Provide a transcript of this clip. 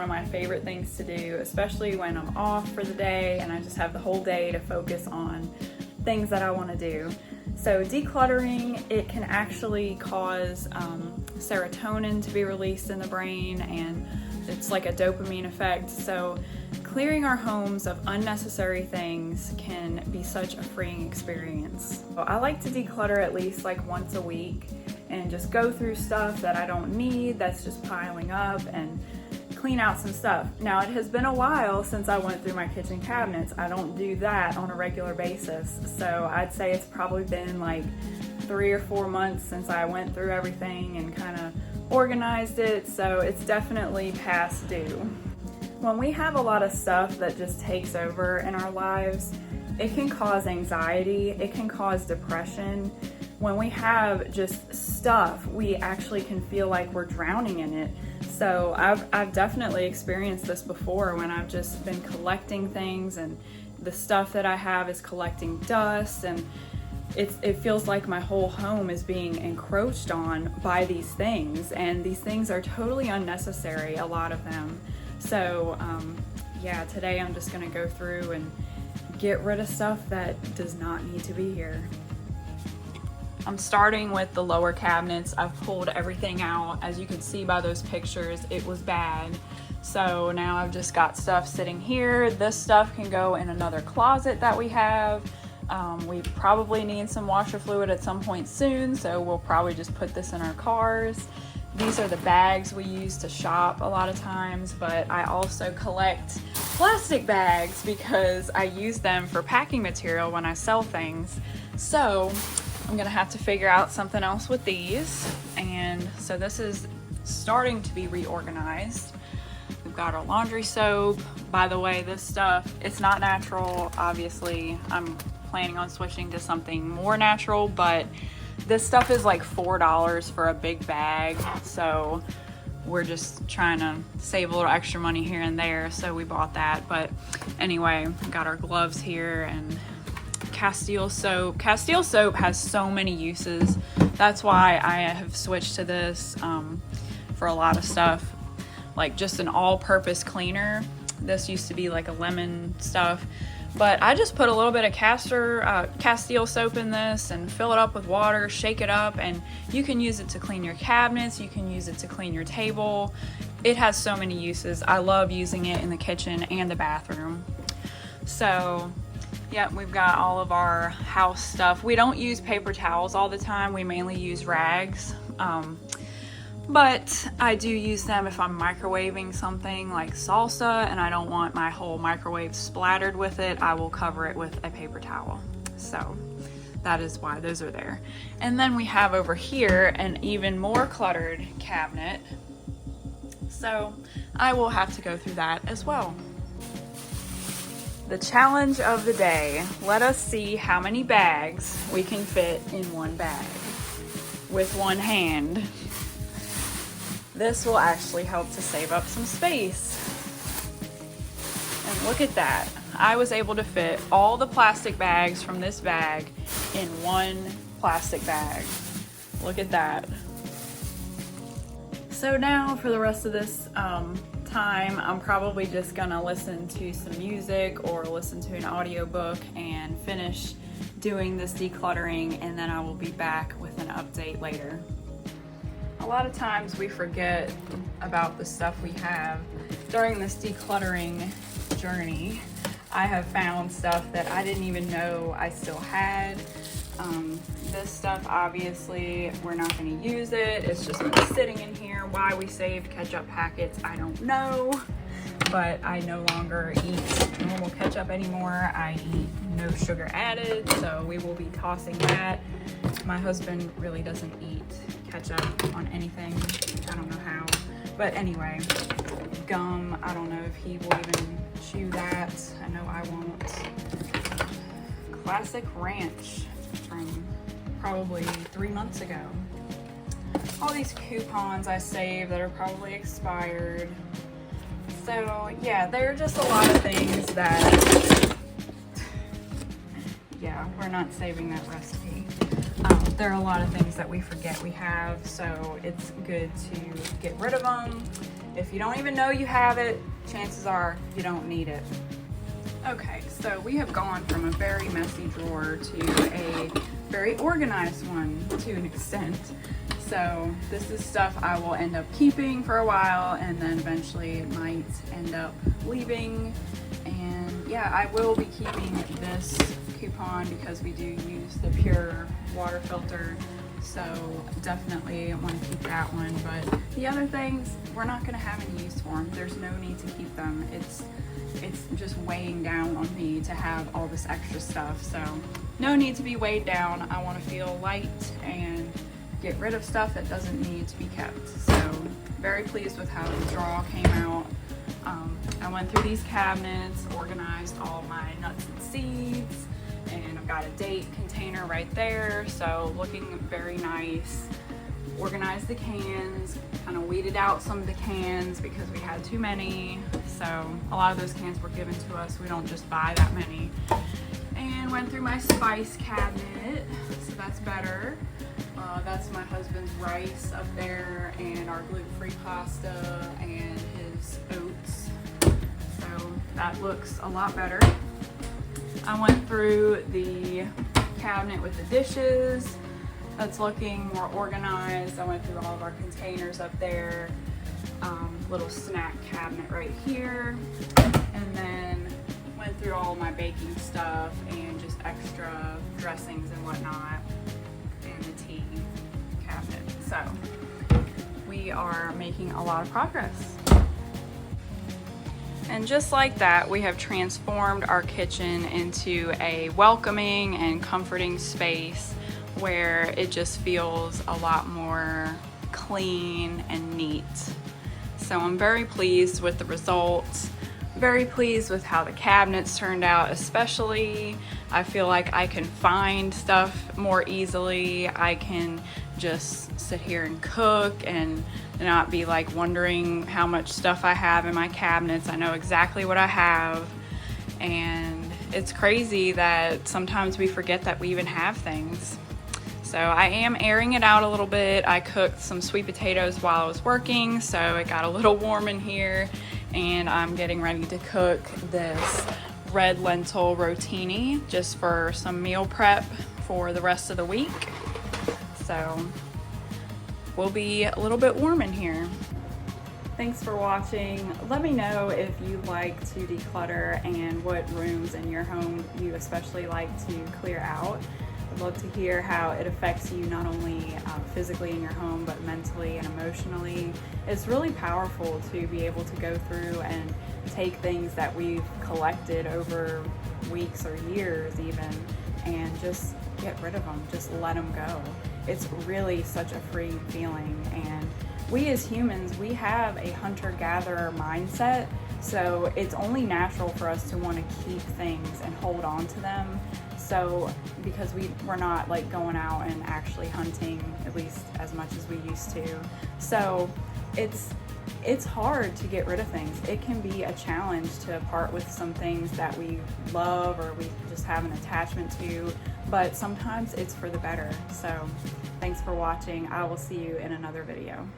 of my favorite things to do, especially when I'm off for the day and I just have the whole day to focus on things that I want to do. So decluttering, it can actually cause serotonin to be released in the brain, and it's like a dopamine effect. So clearing our homes of unnecessary things can be such a freeing experience. I like to declutter at least like once a week and just go through stuff that I don't need, that's just piling up, and clean out some stuff. Now, it has been a while since I went through my kitchen cabinets. I don't do that on a regular basis. So I'd say it's probably been like 3 or 4 months since I went through everything and kind of organized it. So it's definitely past due. When we have a lot of stuff that just takes over in our lives, it can cause anxiety, it can cause depression. When we have just stuff, we actually can feel like we're drowning in it. So I've definitely experienced this before when I've just been collecting things, and the stuff that I have is collecting dust, and it feels like my whole home is being encroached on by these things, and these things are totally unnecessary, a lot of them. So yeah, today I'm just gonna go through and get rid of stuff that does not need to be here. I'm starting with the lower cabinets. I've pulled everything out. As you can see by those pictures, it was bad. So now I've just got stuff sitting here. This stuff can go in another closet that we have. We probably need some washer fluid at some point soon, so we'll probably just put this in our cars. These are the bags we use to shop a lot of times, but I also collect plastic bags because I use them for packing material when I sell things. So I'm gonna have to figure out something else with these. And so this is starting to be reorganized. We've got our laundry soap. By the way, this stuff, it's not natural. Obviously, I'm planning on switching to something more natural, but this stuff is like $4 for a big bag. So we're just trying to save a little extra money here and there. So we bought that. But anyway, we got our gloves here and Castile soap. Castile soap has so many uses. That's why I have switched to this for a lot of stuff, like just an all-purpose cleaner. This used to be like a lemon stuff, but I just put a little bit of Castile soap in this and fill it up with water, shake it up, and you can use it to clean your cabinets, you can use it to clean your table. It has so many uses. I love using it in the kitchen and the bathroom. So yeah, we've got all of our house stuff. We don't use paper towels all the time. We mainly use rags. But I do use them if I'm microwaving something like salsa and I don't want my whole microwave splattered with it. I will cover it with a paper towel. So that is why those are there. And then we have over here an even more cluttered cabinet. So I will have to go through that as well. The challenge of the day. Let us see how many bags we can fit in one bag with one hand. This will actually help to save up some space. And look at that. I was able to fit all the plastic bags from this bag in one plastic bag. Look at that. So now for the rest of this time, I'm probably just gonna listen to some music or listen to an audiobook and finish doing this decluttering, and then I will be back with an update later. A lot of times we forget about the stuff we have. During this decluttering journey, I have found stuff that I didn't even know I still had. This stuff, obviously, we're not going to use it. It's just been sitting in here. Why we saved ketchup packets, I don't know. But I no longer eat normal ketchup anymore. I eat no sugar added, so we will be tossing that. My husband really doesn't eat ketchup on anything. I don't know how. But anyway, gum, I don't know if he will even chew that. I know I won't. Classic ranch from probably 3 months ago. All these coupons I saved that are probably expired. So yeah, there are just a lot of things that, yeah, we're not saving that recipe. There are a lot of things that we forget we have, so it's good to get rid of them if you don't even know you have it, chances are you don't need it. Okay, so we have gone from a very messy drawer to a very organized one to an extent. So this is stuff I will end up keeping for a while, and then eventually it might end up leaving. And yeah, I will be keeping this coupon because we do use the pure water filter. So definitely want to keep that one. But the other things, we're not going to have any use for them. There's no need to keep them. It's just weighing down on me to have all this extra stuff. So no need to be weighed down. I want to feel light and get rid of stuff that doesn't need to be kept. So very pleased with how the drawer came out. I went through these cabinets, organized all my nuts and seeds, and I've got a date container right there, so looking very nice. Organized the cans, kind of weeded out some of the cans because we had too many, so a lot of those cans were given to us. We don't just buy that many. And went through my spice cabinet, so that's better. That's my husband's rice up there, and our gluten-free pasta and his oats, so that looks a lot better. I went through the cabinet with the dishes. That's looking more organized. I went through all of our containers up there. Little snack cabinet right here. And then went through all my baking stuff and just extra dressings and whatnot. And the tea cabinet. So we are making a lot of progress. And just like that, we have transformed our kitchen into a welcoming and comforting space where it just feels a lot more clean and neat. So I'm very pleased with the results, very pleased with how the cabinets turned out, especially I feel like I can find stuff more easily. I can just sit here and cook and not be like wondering how much stuff I have in my cabinets. I know exactly what I have, and it's crazy that sometimes we forget that we even have things. So I am airing it out a little bit. I cooked some sweet potatoes while I was working, so it got a little warm in here, and I'm getting ready to cook this red lentil rotini just for some meal prep for the rest of the week. So we'll be a little bit warm in here. Thanks for watching. Let me know if you like to declutter and what rooms in your home you especially like to clear out. I'd love to hear how it affects you not only physically in your home, but mentally and emotionally. It's really powerful to be able to go through and take things that we've collected over weeks or years even, and just get rid of them, just let them go. It's really such a freeing feeling, and we as humans, we have a hunter-gatherer mindset, so it's only natural for us to want to keep things and hold on to them. So because we're not like going out and actually hunting, at least as much as we used to. So it's hard to get rid of things. It can be a challenge to part with some things that we love or we just have an attachment to, but sometimes it's for the better. So thanks for watching. I will see you in another video.